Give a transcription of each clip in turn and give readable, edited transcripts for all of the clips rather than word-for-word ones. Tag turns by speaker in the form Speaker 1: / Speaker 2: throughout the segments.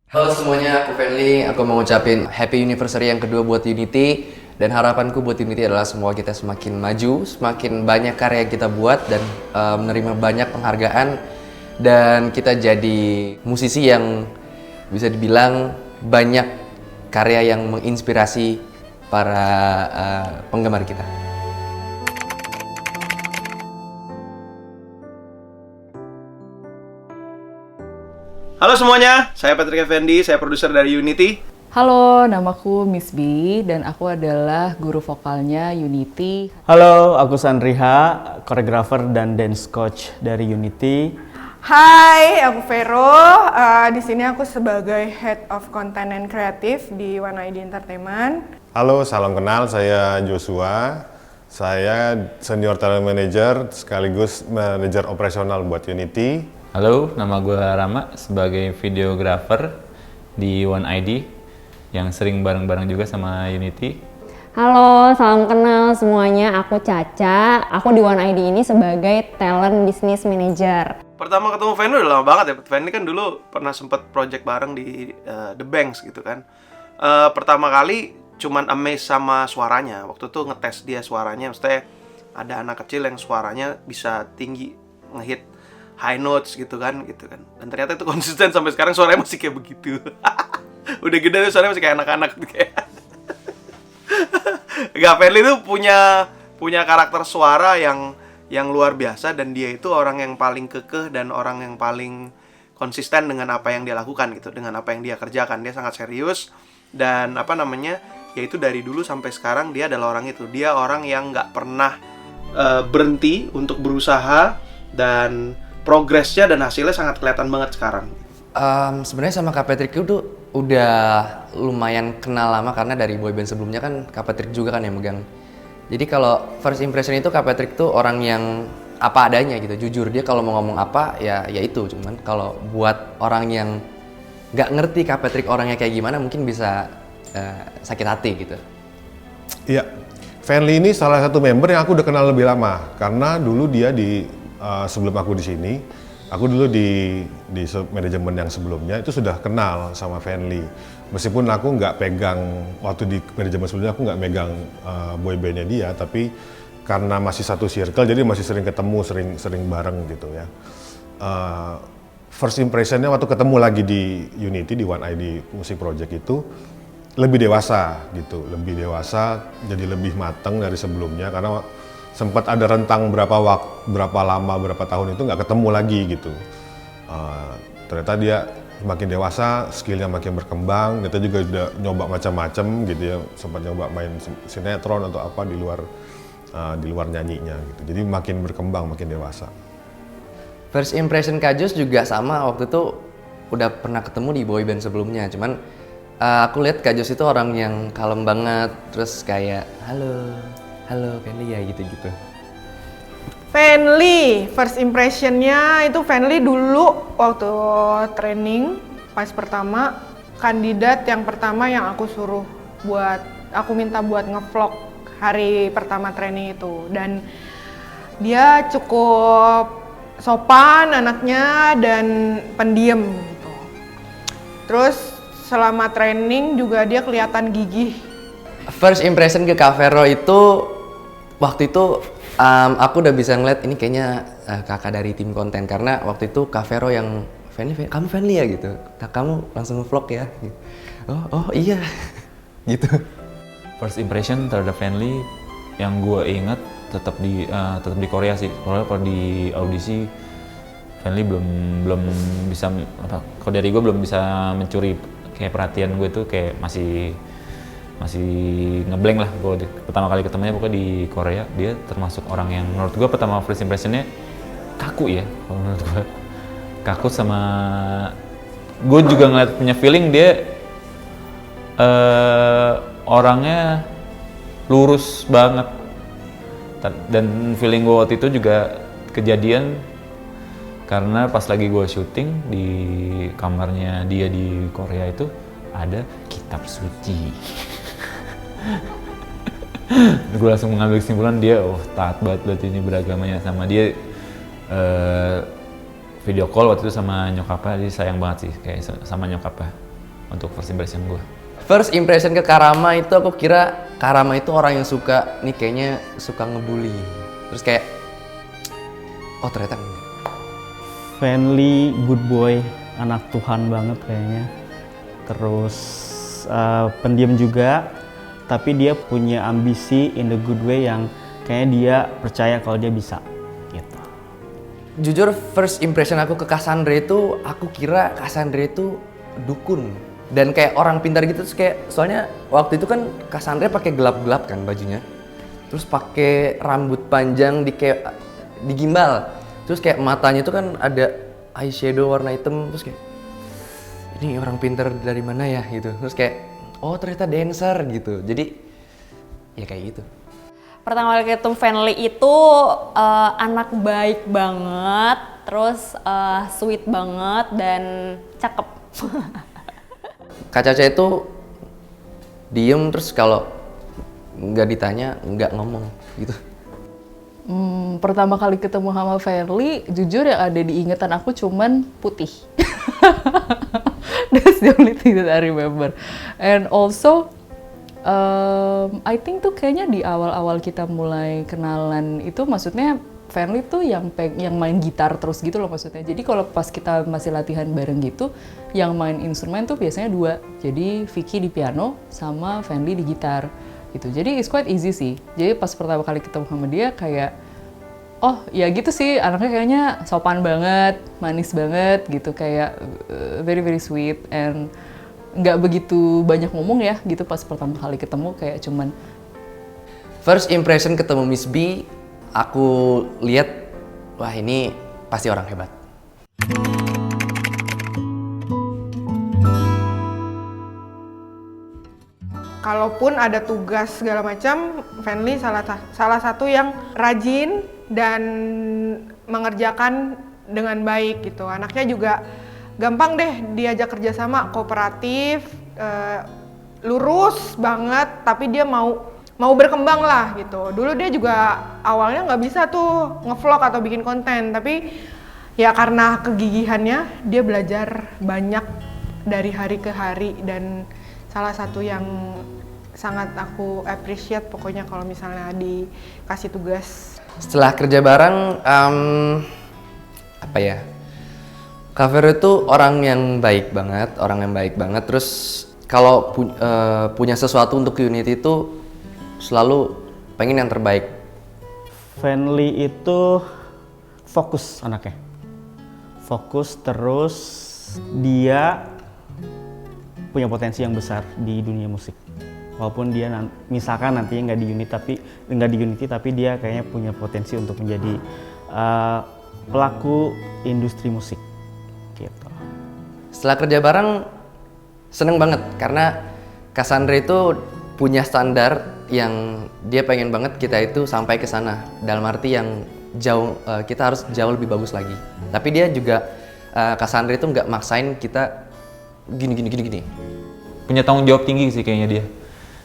Speaker 1: Halo semuanya, aku Fenly. Aku mau ngucapin happy anniversary yang kedua buat Unity. Dan harapanku buat Unity adalah semua kita semakin maju, semakin banyak karya yang kita buat dan menerima banyak penghargaan. Dan kita jadi musisi yang bisa dibilang banyak karya yang menginspirasi para penggemar kita.
Speaker 2: Halo semuanya, saya Patrick Effendi, saya produser dari Unity.
Speaker 3: Halo, namaku Miss B dan aku adalah guru vokalnya Unity.
Speaker 4: Halo, aku Sandriha, koreografer dan dance coach dari Unity.
Speaker 5: Hai, aku Vero. Di sini aku sebagai Head of Content and Creative di UN1VERSARY Entertainment.
Speaker 6: Halo, salam kenal. Saya Joshua. Saya Senior Talent Manager sekaligus manajer operasional buat Unity.
Speaker 7: Halo, nama gue Rama sebagai videographer di UN1VERSARY yang sering bareng-bareng juga sama Unity.
Speaker 8: Halo, salam kenal semuanya. Aku Caca. Aku di UN1VERSARY ini sebagai talent business manager.
Speaker 2: Pertama ketemu Fenly udah lama banget ya. Fenly kan dulu pernah sempet project bareng di The Banks gitu kan. Pertama kali cuman amazed sama suaranya. Waktu itu ngetes dia suaranya, maksudnya ada anak kecil yang suaranya bisa tinggi, ngehit high notes gitu kan. Dan ternyata itu konsisten sampai sekarang suaranya masih kayak begitu. Udah gede tuh suaranya masih kayak anak-anak kayak. Gak, Fenly tuh punya karakter suara yang luar biasa, dan dia itu orang yang paling kekeh dan orang yang paling konsisten dengan apa yang dia lakukan gitu, dengan apa yang dia kerjakan. Dia sangat serius dan yaitu dari dulu sampai sekarang dia adalah orang itu. Dia orang yang nggak pernah berhenti untuk berusaha, dan progresnya dan hasilnya sangat kelihatan banget sekarang.
Speaker 1: Sebenarnya sama Kak Patrick itu udah lumayan kenal lama karena dari boyband sebelumnya kan Kak Patrick juga kan yang megang. Jadi kalau first impression itu Kak Patrick tuh orang yang apa adanya gitu, jujur. Dia kalau mau ngomong apa ya itu. Cuman kalau buat orang yang nggak ngerti Kak Patrick orangnya kayak gimana mungkin bisa sakit hati gitu.
Speaker 6: Iya, Fenly ini salah satu member yang aku udah kenal lebih lama karena dulu dia sebelum aku di sini, aku dulu di manajemen yang sebelumnya itu sudah kenal sama Fenly. Meskipun aku nggak pegang, waktu di manajemen sebelumnya aku nggak megang boybandnya dia, tapi karena masih satu circle jadi masih sering ketemu, sering bareng gitu ya. First impressionnya waktu ketemu lagi di Unity, di UN1VERSARY Music Project itu lebih dewasa gitu, jadi lebih matang dari sebelumnya karena sempat ada rentang berapa lama, berapa tahun itu nggak ketemu lagi gitu. Ternyata dia makin dewasa, skillnya makin berkembang. Dia juga udah nyoba macam-macam gitu ya, sempat nyoba main sinetron atau apa di luar nyanyinya gitu. Jadi makin berkembang, makin dewasa.
Speaker 1: First impression Kak Jos juga sama, waktu itu udah pernah ketemu di boyband sebelumnya. Cuman aku lihat Kak Jos itu orang yang kalem banget, terus kayak halo Fenly ya gitu-gitu.
Speaker 5: Fenly, first impressionnya itu Fenly dulu waktu training pas pertama, kandidat yang pertama yang aku minta buat ngevlog hari pertama training itu. Dan dia cukup sopan anaknya dan pendiam gitu. Terus selama training juga dia kelihatan gigih.
Speaker 1: First impression ke Kak Vero itu waktu itu aku udah bisa ngeliat ini kayaknya kakak dari tim konten, karena waktu itu Kak Vero yang Fenly, kamu Fenly ya gitu, kamu langsung nge-vlog ya gitu. Oh iya gitu.
Speaker 7: First impression terhadap Fenly yang gue ingat tetap di Korea sih. Kalau di audisi Fenly belum bisa kalau dari gue belum bisa mencuri kayak perhatian gue tuh, kayak masih ngeblank lah. Gue pertama kali ketemunya pokoknya di Korea, dia termasuk orang yang menurut gue pertama first impressionnya kaku ya. Kalau menurut gue kaku, sama gue juga ngeliat punya feeling dia orangnya lurus banget. Dan feeling gue waktu itu juga kejadian karena pas lagi gue syuting di kamarnya dia di Korea itu ada kitab suci. Gue langsung mengambil kesimpulan dia taat banget berarti ini beragamanya. Sama dia video call waktu itu sama nyokapnya, dia sayang banget sih kayak sama nyokapnya. untuk first impression gue.
Speaker 1: First impression ke Karama itu aku kira Karama itu orang yang suka, nih kayaknya suka ngebully. Terus kayak, oh ternyata enggak.
Speaker 4: Fenly, good boy, anak Tuhan banget kayaknya. Terus pendiam juga, tapi dia punya ambisi in the good way yang kayaknya dia percaya kalau dia bisa. Gitu.
Speaker 1: Jujur first impression aku ke Cassandra itu, aku kira Cassandra itu dukun. Dan kayak orang pintar gitu, terus kayak soalnya waktu itu kan Cassandra pakai gelap-gelap kan bajunya, terus pakai rambut panjang digimbal, terus kayak matanya itu kan ada eyeshadow warna hitam, terus kayak ini orang pintar dari mana ya gitu, terus kayak oh ternyata dancer gitu, jadi ya kayak gitu.
Speaker 8: Pertama kali ketemu Fenly itu anak baik banget, terus sweet banget dan cakep.
Speaker 1: Kak Caca itu diem, terus kalau nggak ditanya nggak ngomong gitu.
Speaker 3: Pertama kali ketemu sama Fenly, jujur yang ada di ingatan aku cuman putih. That's the only thing that I remember. And also, I think tuh kayaknya di awal-awal kita mulai kenalan itu, maksudnya Fenly tuh yang main gitar terus gitu loh maksudnya. Jadi kalau pas kita masih latihan bareng gitu, yang main instrumen tuh biasanya 2. Jadi Vicky di piano sama Fenly di gitar gitu. Jadi it's quite easy sih. Jadi pas pertama kali ketemu sama dia kayak, oh ya gitu sih, anaknya kayaknya sopan banget, manis banget gitu, kayak very very sweet and nggak begitu banyak ngomong ya gitu pas pertama kali ketemu, kayak cuman
Speaker 1: First impression ketemu Miss B, aku lihat, wah ini pasti orang hebat.
Speaker 5: Kalaupun ada tugas segala macam, Fenly salah satu yang rajin dan mengerjakan dengan baik gitu. Anaknya juga gampang deh diajak kerjasama, kooperatif, lurus banget, tapi dia mau berkembang lah gitu. Dulu dia juga awalnya nggak bisa tuh ngevlog atau bikin konten, tapi ya karena kegigihannya dia belajar banyak dari hari ke hari, dan salah satu yang sangat aku appreciate pokoknya kalau misalnya dikasih tugas.
Speaker 1: Setelah kerja bareng, apa ya? Kak Vero itu orang yang baik banget, Terus kalau punya sesuatu untuk Unity itu selalu pengen yang terbaik.
Speaker 4: Fenly itu fokus anaknya. Fokus, terus dia punya potensi yang besar di dunia musik. Walaupun dia misalkan nantinya nggak di Unity tapi dia kayaknya punya potensi untuk menjadi pelaku industri musik gitu.
Speaker 1: Setelah kerja bareng seneng banget karena Cassandra itu punya standar yang dia pengen banget kita itu sampai ke sana, dalam arti yang jauh, kita harus jauh lebih bagus lagi. Tapi dia juga Cassandra itu nggak maksain kita gini.
Speaker 7: Punya tanggung jawab tinggi sih kayaknya dia.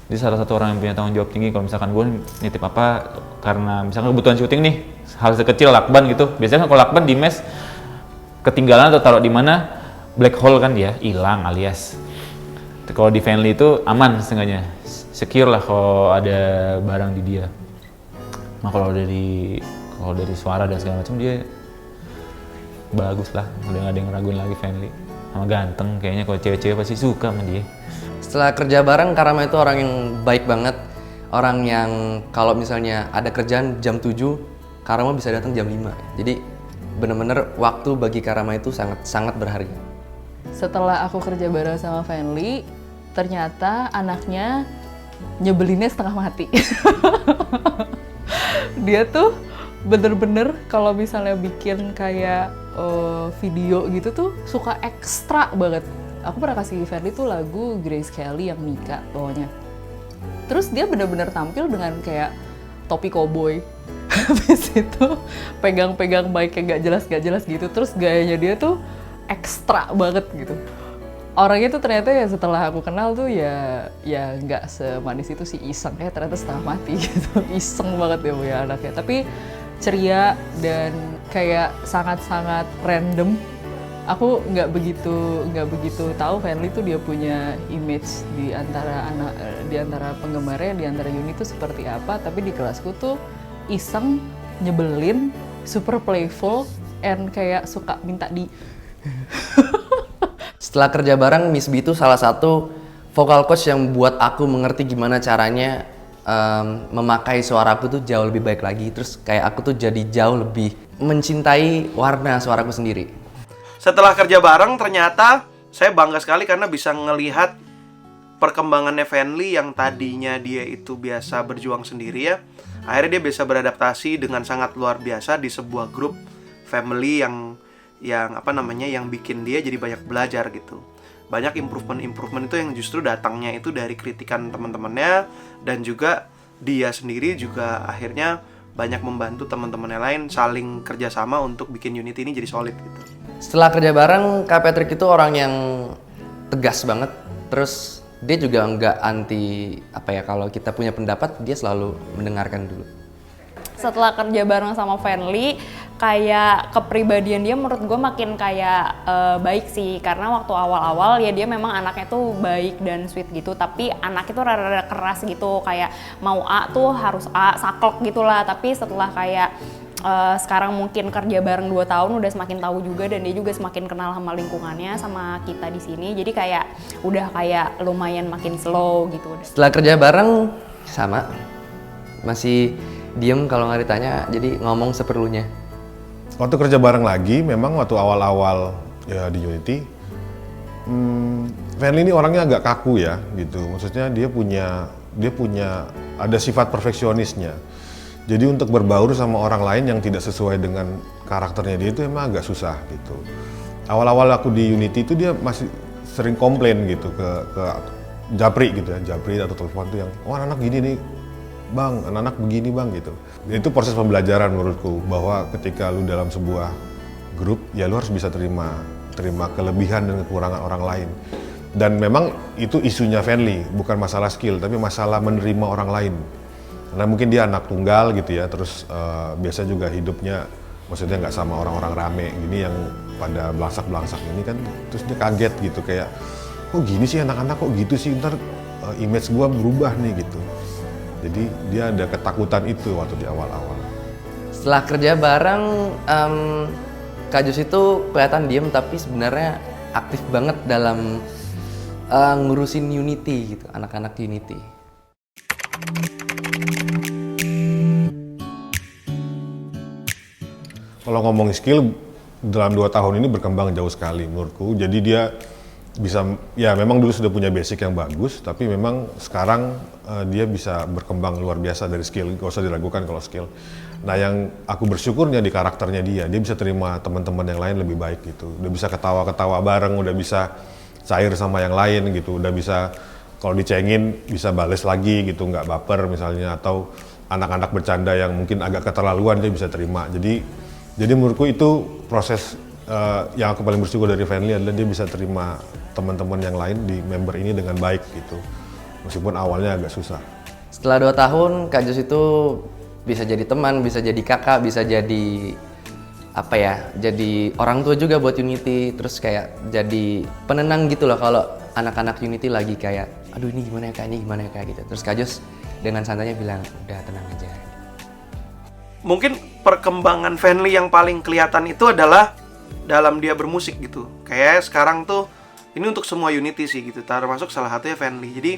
Speaker 7: Dia salah satu orang yang punya tanggung jawab tinggi. Kalau misalkan gue nitip apa karena misalkan kebutuhan syuting nih, hal sekecil lakban gitu. Biasanya kan kalau lakban di mes ketinggalan atau taruh di mana, black hole kan dia, hilang alias. Kalau di Fenly itu aman setengahnya, secure lah kalau ada barang di dia. Nah kalau dari suara dan segala macam dia bagus lah, udah nggak ada yang ngeraguin lagi Fenly. Sama ganteng, kayaknya kalau cewek-cewek pasti suka sama dia.
Speaker 1: Setelah kerja bareng, Karama itu orang yang baik banget. Orang yang kalau misalnya ada kerjaan jam 7, Karama bisa datang jam 5. Jadi bener-bener waktu bagi Karama itu sangat berharga.
Speaker 3: setelah aku kerja bareng sama Fenly, ternyata anaknya nyebelinnya setengah mati. Dia tuh bener-bener kalau misalnya bikin kayak video gitu tuh suka ekstra banget. Aku pernah kasih Fenly tuh lagu Grace Kelly yang Mika pokoknya. Terus dia bener-bener tampil dengan kayak topi koboi. Habis itu pegang-pegang mic kayak gak jelas gitu. Terus gayanya dia tuh ekstra banget gitu. Orangnya tuh ternyata ya setelah aku kenal tuh ya nggak semanis itu sih, iseng ya, ternyata setengah mati gitu. Iseng banget ya punya anaknya, tapi ceria dan kayak sangat-sangat random aku nggak begitu tahu Fenly tuh dia punya image di antara penggemarnya, di antara unit tuh seperti apa. Tapi di kelasku tuh iseng, nyebelin, super playful, and kayak suka minta di.
Speaker 1: Setelah kerja bareng, Miss B itu salah satu vocal coach yang buat aku mengerti gimana caranya memakai suaraku tuh jauh lebih baik lagi. Terus kayak aku tuh jadi jauh lebih mencintai warna suaraku sendiri.
Speaker 2: Setelah kerja bareng, ternyata saya bangga sekali karena bisa ngelihat perkembangannya Fenly yang tadinya dia itu biasa berjuang sendiri ya. Akhirnya dia bisa beradaptasi dengan sangat luar biasa di sebuah grup family yang bikin dia jadi banyak belajar gitu. Banyak improvement itu yang justru datangnya itu dari kritikan teman-temannya, dan juga dia sendiri juga akhirnya banyak membantu teman-temannya lain saling kerjasama untuk bikin unit ini jadi solid gitu.
Speaker 1: Setelah kerja bareng, Kak Patrick itu orang yang tegas banget. Terus dia juga nggak anti kalau kita punya pendapat, dia selalu mendengarkan dulu.
Speaker 8: Setelah kerja bareng sama Fenly, kayak kepribadian dia menurut gue makin kayak baik sih. Karena waktu awal-awal ya dia memang anaknya tuh baik dan sweet gitu, tapi anaknya tuh rada-rada keras gitu, kayak mau A tuh harus A, saklek gitulah. Tapi setelah kayak sekarang mungkin kerja bareng 2 tahun udah semakin tahu juga, dan dia juga semakin kenal sama lingkungannya, sama kita di sini. Jadi kayak udah kayak lumayan makin slow gitu.
Speaker 1: Setelah kerja bareng sama, masih diem kalau nggak ditanya, jadi ngomong seperlunya.
Speaker 6: Waktu kerja bareng lagi, memang waktu awal-awal ya di Unity, Fenly ini orangnya agak kaku ya gitu. Maksudnya dia punya ada sifat perfeksionisnya. Jadi untuk berbaur sama orang lain yang tidak sesuai dengan karakternya dia itu emang agak susah gitu. Awal-awal aku di Unity itu dia masih sering komplain gitu ke Japri gitu ya, Japri atau telepon tuh yang, oh anak gini nih bang, anak-anak begini bang gitu. Itu proses pembelajaran menurutku, bahwa ketika lu dalam sebuah grup ya lu harus bisa terima kelebihan dan kekurangan orang lain. Dan memang itu isunya Fenly, bukan masalah skill tapi masalah menerima orang lain. Karena mungkin dia anak tunggal gitu ya, terus biasa juga hidupnya maksudnya nggak sama orang-orang rame gini yang pada belangsak ini kan, terus dia kaget gitu kayak, kok gini sih anak-anak, kok gitu sih, ntar image gua berubah nih gitu. Jadi dia ada ketakutan itu waktu di awal-awal.
Speaker 1: Setelah kerja bareng, Kak Jus itu kelihatan diem tapi sebenarnya aktif banget dalam ngurusin Unity gitu, anak-anak Unity.
Speaker 6: Kalau ngomong skill, dalam 2 tahun ini berkembang jauh sekali menurutku. Jadi dia bisa, ya memang dulu sudah punya basic yang bagus, tapi memang sekarang dia bisa berkembang luar biasa dari skill, gak usah diragukan kalau skill. Nah yang aku bersyukurnya di karakternya dia bisa terima teman-teman yang lain lebih baik gitu. Udah bisa ketawa-ketawa bareng, udah bisa cair sama yang lain gitu, udah bisa kalau dicengin bisa bales lagi gitu, nggak baper misalnya, atau anak-anak bercanda yang mungkin agak keterlaluan dia bisa terima. Jadi menurutku itu proses yang aku paling bersyukur dari Fenly adalah dia bisa terima teman-teman yang lain di member ini dengan baik gitu, meskipun awalnya agak susah.
Speaker 1: Setelah 2 tahun, Kak Jus itu bisa jadi teman, bisa jadi kakak, bisa jadi jadi orang tua juga buat Unity, terus kayak jadi penenang gitu loh kalau anak-anak Unity lagi kayak, aduh ini gimana ya kak, ini gimana ya kak gitu. Terus Kak Jus dengan santainya bilang, udah tenang aja.
Speaker 2: Mungkin perkembangan Fenly yang paling kelihatan itu adalah dalam dia bermusik gitu. Kayak sekarang tuh ini untuk semua Unity sih gitu, termasuk salah satunya Fenly. Jadi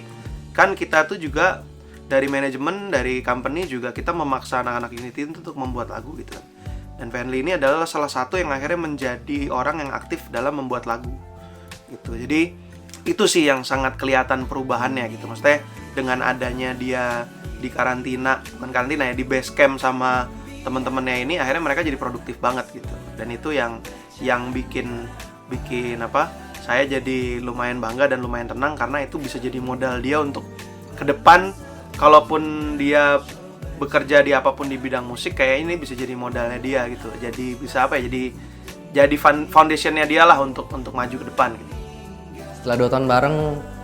Speaker 2: kan kita tuh juga dari manajemen, dari company juga kita memaksa anak-anak Unity untuk membuat lagu gitu kan. Dan Fenly ini adalah salah satu yang akhirnya menjadi orang yang aktif dalam membuat lagu gitu. Jadi itu sih yang sangat kelihatan perubahannya gitu. Maksudnya dengan adanya dia di karantina, bukan karantina ya, di base camp sama teman-temannya ini, akhirnya mereka jadi produktif banget gitu. Dan itu yang bikin saya jadi lumayan bangga dan lumayan tenang, karena itu bisa jadi modal dia untuk ke depan, kalaupun dia bekerja di apapun di bidang musik, kayak ini bisa jadi modalnya dia gitu. Jadi bisa jadi foundationnya dia lah untuk maju ke depan gitu.
Speaker 1: Setelah 2 tahun bareng,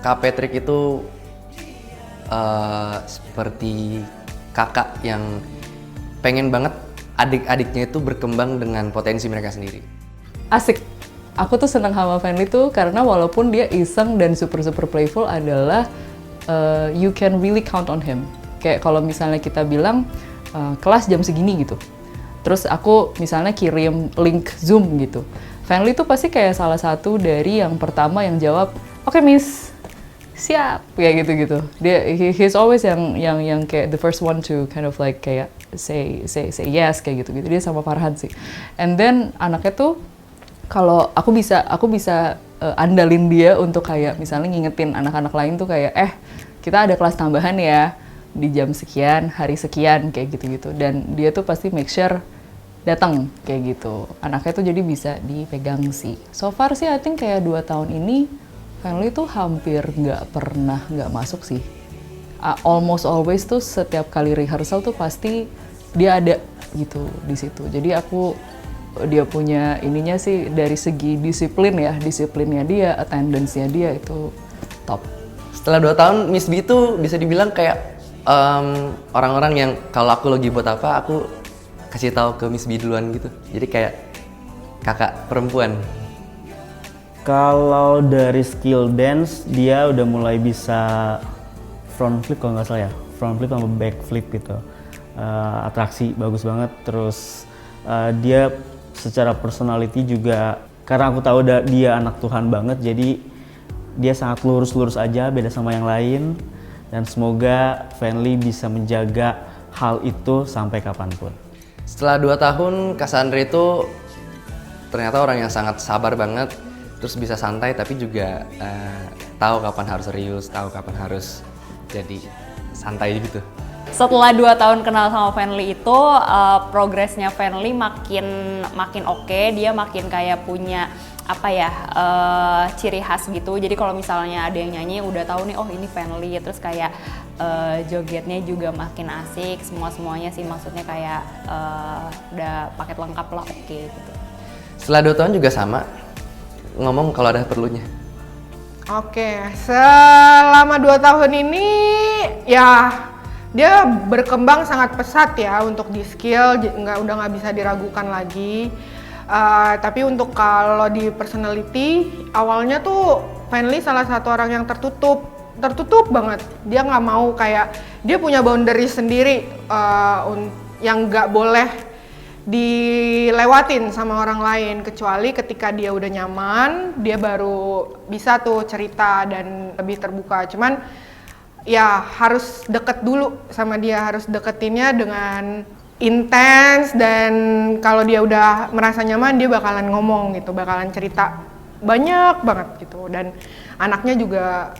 Speaker 1: Kak Patrick itu seperti kakak yang pengen banget adik-adiknya itu berkembang dengan potensi mereka sendiri.
Speaker 3: Asik. aku tuh senang sama Fenly tuh karena walaupun dia iseng dan super playful adalah you can really count on him. Kayak kalau misalnya kita bilang kelas jam segini gitu, terus aku misalnya kirim link Zoom gitu, Fenly tuh pasti kayak salah satu dari yang pertama yang jawab, oke Miss, siap, kayak gitu-gitu. He's always yang kayak the first one to kind of like kayak say yes kayak gitu-gitu. Dia sama Farhan sih. And then anaknya tuh kalau aku bisa andalin dia untuk kayak misalnya ngingetin anak-anak lain tuh kayak kita ada kelas tambahan ya di jam sekian, hari sekian kayak gitu-gitu. Dan dia tuh pasti make sure datang kayak gitu. Anaknya tuh jadi bisa dipegang sih. So far sih I think kayak 2 tahun ini Fenly tuh hampir nggak pernah nggak masuk sih. Almost always tuh setiap kali rehearsal tuh pasti dia ada gitu di situ. Jadi dia punya ininya sih dari segi disiplinnya dia, attendance-nya dia itu top.
Speaker 1: Setelah 2 tahun, Miss B tuh bisa dibilang kayak orang-orang yang kalau aku lagi buat apa, aku kasih tahu ke Miss B duluan gitu. Jadi kayak kakak perempuan.
Speaker 4: Kalau dari skill dance, dia udah mulai bisa front flip kalau nggak salah ya, front flip sama back flip gitu. Atraksi bagus banget. Terus dia secara personality juga, karena aku tahu dia anak Tuhan banget, jadi dia sangat lurus-lurus aja, beda sama yang lain. Dan semoga Fenly bisa menjaga hal itu sampai kapanpun.
Speaker 1: Setelah 2 tahun, Cassandra itu ternyata orang yang sangat sabar banget, terus bisa santai tapi juga tahu kapan harus serius, tahu kapan harus jadi santai gitu.
Speaker 8: Setelah 2 tahun kenal sama Fenly itu, progresnya Fenly makin oke. Dia makin kayak punya ciri khas gitu. Jadi kalau misalnya ada yang nyanyi udah tahu nih, oh ini Fenly. Terus kayak jogetnya juga makin asik. Semuanya sih maksudnya kayak udah paket lengkap lah, oke gitu.
Speaker 1: Setelah 2 tahun juga sama, ngomong kalau ada perlunya.
Speaker 5: Oke, selama 2 tahun ini ya dia berkembang sangat pesat ya untuk di skill, udah nggak bisa diragukan lagi. Tapi untuk kalau di personality, awalnya tuh Fenly salah satu orang yang tertutup banget. Dia nggak mau kayak, dia punya boundary sendiri yang nggak boleh dilewatin sama orang lain, kecuali ketika dia udah nyaman, dia baru bisa tuh cerita dan lebih terbuka. Cuman ya harus deket dulu sama dia, harus deketinnya dengan intens, dan kalau dia udah merasa nyaman dia bakalan ngomong gitu, bakalan cerita banyak banget gitu. Dan anaknya juga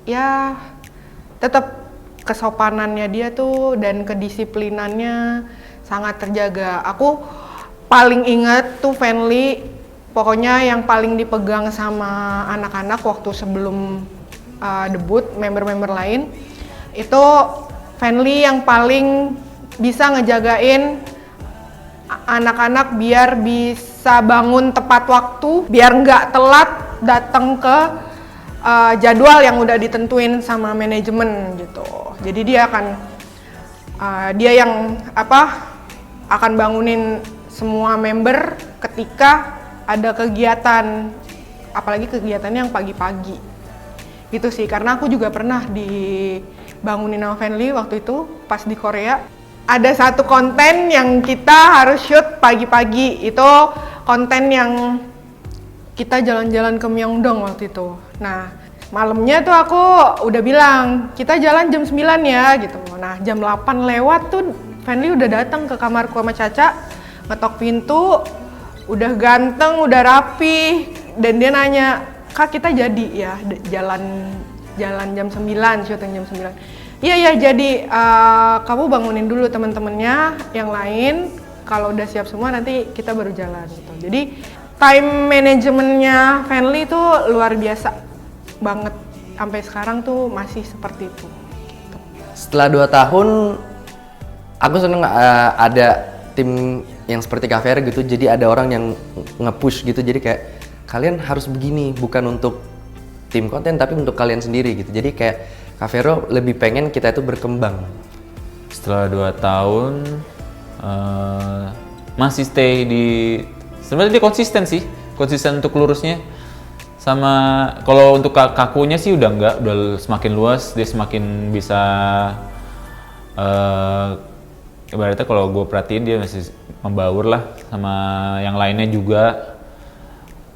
Speaker 5: ya tetap kesopanannya dia tuh dan kedisiplinannya sangat terjaga. Aku paling inget tuh Fenly, pokoknya yang paling dipegang sama anak-anak waktu sebelum debut member-member lain, itu Fenly yang paling bisa ngejagain anak-anak biar bisa bangun tepat waktu, biar nggak telat datang ke jadwal yang udah ditentuin sama manajemen gitu. Jadi dia akan bangunin semua member ketika ada kegiatan, apalagi kegiatannya yang pagi-pagi gitu sih. Karena aku juga pernah dibangunin sama Fenly waktu itu pas di Korea. Ada satu konten yang kita harus shoot pagi-pagi, itu konten yang kita jalan-jalan ke Myeongdong waktu itu. Nah, malamnya tuh aku udah bilang, kita jalan jam 9 ya gitu. Nah, jam 8 lewat tuh Fenly udah datang ke kamarku sama Caca, ngetok pintu, udah ganteng, udah rapi, dan dia nanya, "Kak, kita jadi ya jalan jam 9, syuting jam 9. Iya jadi kamu bangunin dulu teman-temannya yang lain, kalau udah siap semua nanti kita baru jalan gitu." Jadi time manajemennya Fenly tuh luar biasa banget, sampai sekarang tuh masih seperti itu gitu.
Speaker 1: Setelah 2 tahun, aku seneng ada tim yang seperti Kak Vera gitu, jadi ada orang yang nge-push gitu, jadi kayak kalian harus begini, bukan untuk tim konten tapi untuk kalian sendiri gitu. Jadi kayak Kak Vero lebih pengen kita itu berkembang.
Speaker 7: Setelah 2 tahun masih stay di, sebenarnya dia konsisten sih konsisten untuk lurusnya. Sama kalau untuk kakunya sih udah enggak, udah semakin luas, dia semakin bisa ibaratnya kalau gue perhatiin dia masih membaur lah sama yang lainnya juga.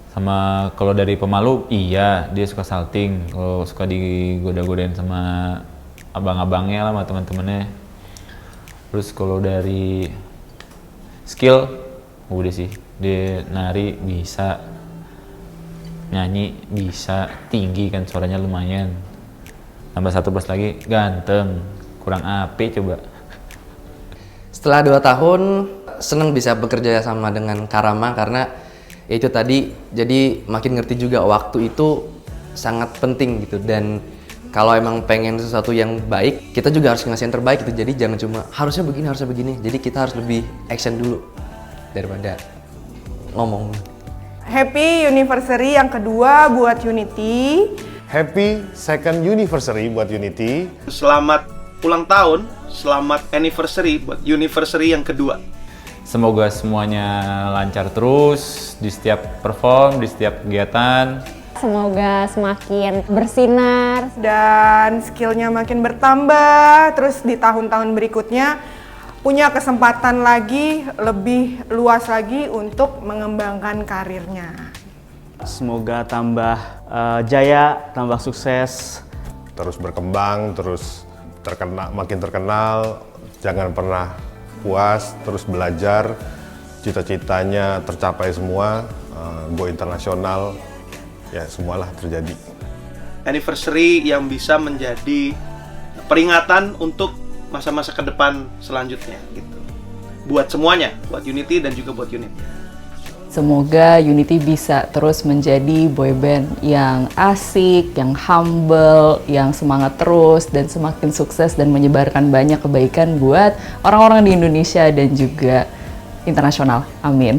Speaker 7: Sama kalau dari pemalu, iya dia suka salting, kalau suka digoda-godain sama abang-abangnya lah, sama teman-temannya. Terus kalau dari skill, udah sih, dia nari bisa, nyanyi bisa, tinggi kan suaranya lumayan. Tambah satu plus lagi, ganteng, kurang api coba.
Speaker 1: Setelah 2 tahun, senang bisa bekerja sama dengan Karama karena itu tadi, jadi makin ngerti juga waktu itu sangat penting gitu. Dan kalau emang pengen sesuatu yang baik, kita juga harus ngasih yang terbaik gitu. Jadi jangan cuma harusnya begini. Jadi kita harus lebih action dulu daripada ngomong.
Speaker 5: Happy Anniversary yang kedua buat Unity.
Speaker 6: Happy second anniversary buat Unity.
Speaker 2: Selamat ulang tahun, selamat anniversary buat anniversary yang kedua.
Speaker 7: Semoga semuanya lancar terus di setiap perform, di setiap kegiatan.
Speaker 9: Semoga semakin bersinar
Speaker 5: Dan skillnya makin bertambah, terus di tahun-tahun berikutnya punya kesempatan lagi, lebih luas lagi untuk mengembangkan karirnya.
Speaker 4: Semoga tambah jaya, tambah sukses.
Speaker 6: Terus berkembang, terus makin terkenal, jangan pernah puas, terus belajar, cita-citanya tercapai semua, go internasional, ya semualah terjadi.
Speaker 2: Anniversary yang bisa menjadi peringatan untuk masa-masa ke depan selanjutnya gitu. Buat semuanya, buat Unity dan juga buat Unit.
Speaker 3: Semoga Unity bisa terus menjadi boyband yang asik, yang humble, yang semangat terus, dan semakin sukses dan menyebarkan banyak kebaikan buat orang-orang di Indonesia dan juga internasional. Amin.